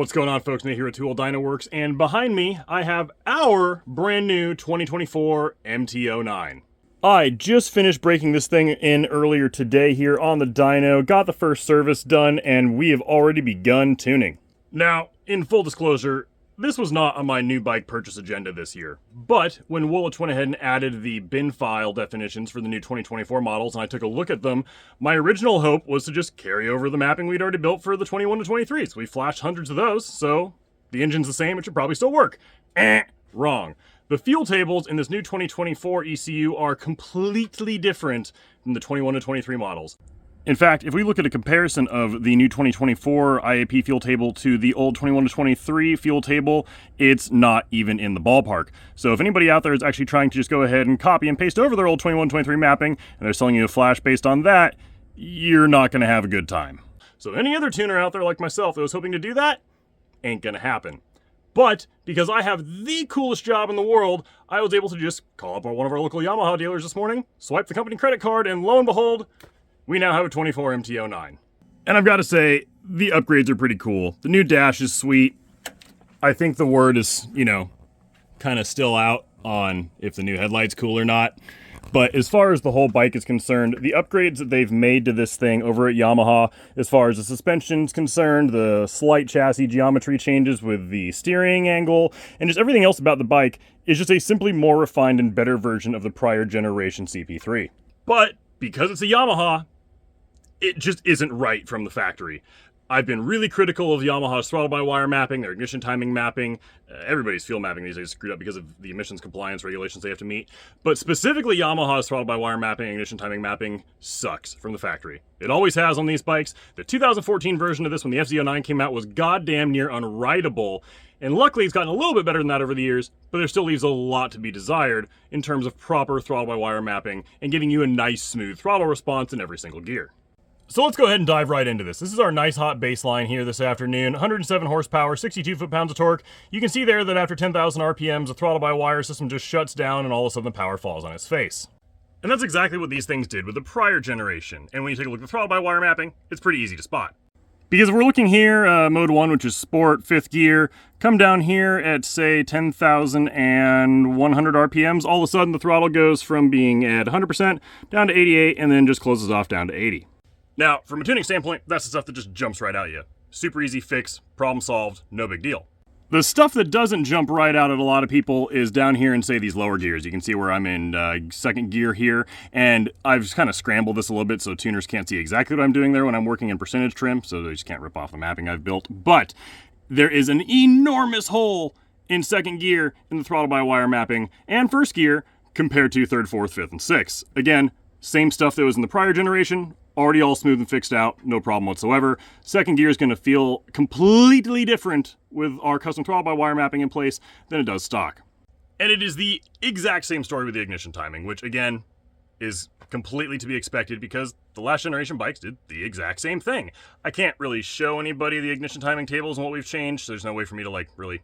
What's going on, folks? Nate here at 2WDW Works, and behind me I have our brand new 2024 MT-09. I just finished breaking this thing in earlier today here on the dyno, got the first service done, and we have already begun tuning. Now, in full disclosure, this was not on my new bike purchase agenda this year, but when Woolwich went ahead and added the bin file definitions for the new 2024 models and I took a look at them, my original hope was to just carry over the mapping we'd already built for the 21 to 23s. We flashed hundreds of those, so the engine's the same, it should probably still work. Wrong. The fuel tables in this new 2024 ECU are completely different than the 21 to 23 models. In fact, if we look at a comparison of the new 2024 IAP fuel table to the old 21 to 23 fuel table, it's not even in the ballpark. So if anybody out there is actually trying to just go ahead and copy and paste over their old 21 to 23 mapping, and they're selling you a flash based on that, you're not going to have a good time. So any other tuner out there like myself that was hoping to do that, ain't going to happen. But because I have the coolest job in the world, I was able to just call up one of our local Yamaha dealers this morning, swipe the company credit card, and lo and behold, we now have a 24 MT-09. And I've got to say, the upgrades are pretty cool. The new dash is sweet. I think the word is, kind of still out on if the new headlight's cool or not. But as far as the whole bike is concerned, the upgrades that they've made to this thing over at Yamaha, as far as the suspension's concerned, the slight chassis geometry changes with the steering angle, and just everything else about the bike is just a simply more refined and better version of the prior generation CP3. But because it's a Yamaha, it just isn't right from the factory. I've been really critical of Yamaha's throttle-by-wire mapping, their ignition timing mapping. Everybody's fuel mapping these days is screwed up because of the emissions compliance regulations they have to meet. But specifically, Yamaha's throttle-by-wire mapping, ignition timing mapping sucks from the factory. It always has on these bikes. The 2014 version of this, when the FZ09 came out, was goddamn near unrideable. And luckily, it's gotten a little bit better than that over the years, but there still leaves a lot to be desired in terms of proper throttle-by-wire mapping and giving you a nice, smooth throttle response in every single gear. So let's go ahead and dive right into this. This is our nice hot baseline here this afternoon. 107 horsepower, 62 foot-pounds of torque. You can see there that after 10,000 RPMs, the throttle-by-wire system just shuts down and all of a sudden the power falls on its face. And that's exactly what these things did with the prior generation. And when you take a look at the throttle-by-wire mapping, it's pretty easy to spot. Because if we're looking here, mode 1, which is sport, 5th gear, come down here at, say, 10,100 RPMs, all of a sudden the throttle goes from being at 100% down to 88 and then just closes off down to 80. Now, from a tuning standpoint, that's the stuff that just jumps right at you. Super easy fix, problem solved, no big deal. The stuff that doesn't jump right out at a lot of people is down here in, say, these lower gears. You can see where I'm in 2nd gear here, and I've just kind of scrambled this a little bit so tuners can't see exactly what I'm doing there when I'm working in percentage trim, so they just can't rip off the mapping I've built. But there is an enormous hole in 2nd gear in the throttle-by-wire mapping and 1st gear compared to 3rd, 4th, 5th, and 6th. Again, same stuff that was in the prior generation, already all smooth and fixed out, no problem whatsoever. 2nd gear is going to feel completely different with our custom throttle-by-wire mapping in place than it does stock. And it is the exact same story with the ignition timing, which again is completely to be expected because the last generation bikes did the exact same thing. I can't really show anybody the ignition timing tables and what we've changed, so there's no way for me to really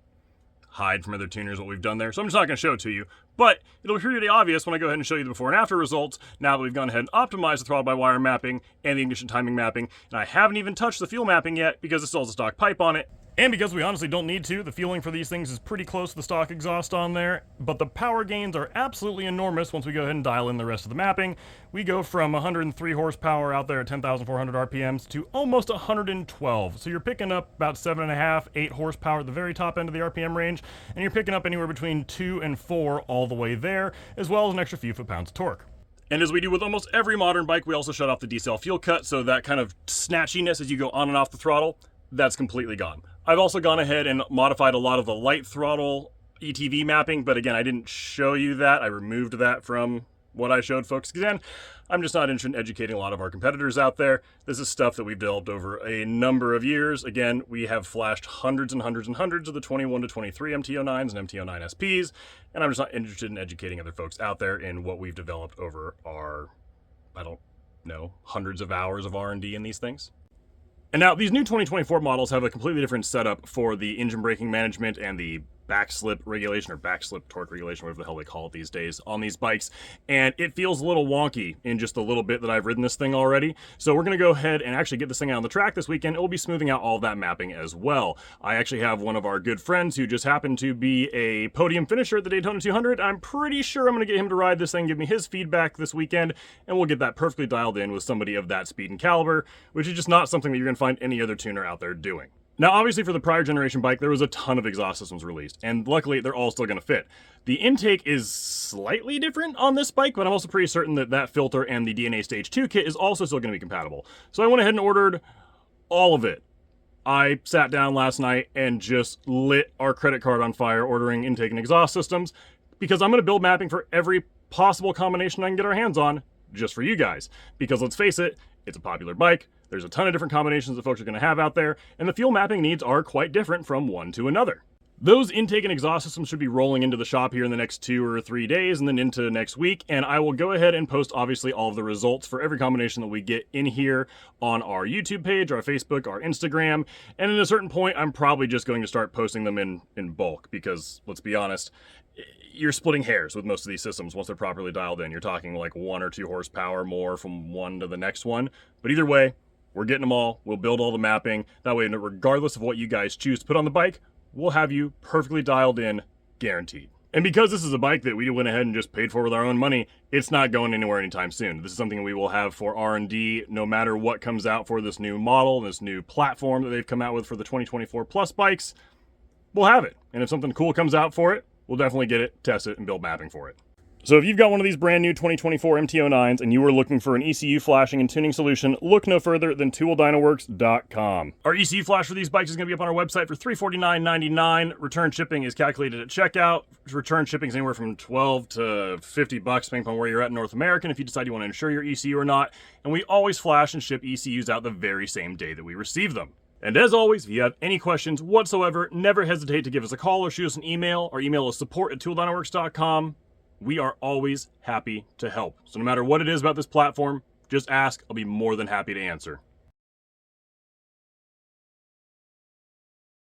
hide from other tuners what we've done there, so I'm just not going to show it to you. But it'll be pretty obvious when I go ahead and show you the before and after results now that we've gone ahead and optimized the throttle-by-wire mapping and the ignition timing mapping, and I haven't even touched the fuel mapping yet because it still has a stock pipe on it. And because we honestly don't need to, the fueling for these things is pretty close to the stock exhaust on there, but the power gains are absolutely enormous once we go ahead and dial in the rest of the mapping. We go from 103 horsepower out there at 10,400 RPMs to almost 112. So you're picking up about 7.5, 8 horsepower at the very top end of the RPM range, and you're picking up anywhere between 2 and 4 all the way there, as well as an extra few foot-pounds of torque. And as we do with almost every modern bike, we also shut off the decel fuel cut, so that kind of snatchiness as you go on and off the throttle, that's completely gone. I've also gone ahead and modified a lot of the light throttle ETV mapping, but again, I didn't show you that. I removed that from what I showed folks. Again, I'm just not interested in educating a lot of our competitors out there. This is stuff that we've developed over a number of years. Again, we have flashed hundreds and hundreds and hundreds of the 21 to 23 MT-09s and MT-09 SPs, and I'm just not interested in educating other folks out there in what we've developed over our, hundreds of hours of R&D in these things. And now, these new 2024 models have a completely different setup for the engine braking management and the backslip regulation or backslip torque regulation, whatever the hell they call it these days on these bikes, and it feels a little wonky in just a little bit that I've ridden this thing already. So we're going to go ahead and actually get this thing out on the track this weekend. It will be smoothing out all of that mapping as well. I actually have one of our good friends who just happened to be a podium finisher at the Daytona 200. I'm pretty sure I'm going to get him to ride this thing, give me his feedback this weekend, and we'll get that perfectly dialed in with somebody of that speed and caliber, which is just not something that you're going to find any other tuner out there doing. Now, obviously, for the prior generation bike, there was a ton of exhaust systems released, and luckily, they're all still going to fit. The intake is slightly different on this bike, but I'm also pretty certain that that filter and the DNA Stage 2 kit is also still going to be compatible. So I went ahead and ordered all of it. I sat down last night and just lit our credit card on fire ordering intake and exhaust systems, because I'm going to build mapping for every possible combination I can get our hands on, just for you guys. Because let's face it, it's a popular bike. There's a ton of different combinations that folks are going to have out there, and the fuel mapping needs are quite different from one to another. Those intake and exhaust systems should be rolling into the shop here in the next 2 or 3 days and then into next week, and I will go ahead and post obviously all of the results for every combination that we get in here on our YouTube page, our Facebook, our Instagram, and at a certain point I'm probably just going to start posting them in bulk, because let's be honest, you're splitting hairs with most of these systems once they're properly dialed in. You're talking like 1 or 2 horsepower more from one to the next one, but either way, we're getting them all. We'll build all the mapping. That way, regardless of what you guys choose to put on the bike, we'll have you perfectly dialed in, guaranteed. And because this is a bike that we went ahead and just paid for with our own money, it's not going anywhere anytime soon. This is something we will have for R&D no matter what comes out for this new model, this new platform that they've come out with for the 2024 Plus bikes. We'll have it. And if something cool comes out for it, we'll definitely get it, test it, and build mapping for it. So if you've got one of these brand new 2024 MT-09s and you are looking for an ECU flashing and tuning solution, look no further than 2WDWworks.com. Our ECU flash for these bikes is going to be up on our website for $349.99. Return shipping is calculated at checkout. Return shipping is anywhere from $12 to $50, depending on where you're at in North America, and if you decide you want to insure your ECU or not. And we always flash and ship ECUs out the very same day that we receive them. And as always, if you have any questions whatsoever, never hesitate to give us a call or shoot us an email. Our email is support@2WDWworks.com. We are always happy to help. So no matter what it is about this platform, just ask. I'll be more than happy to answer.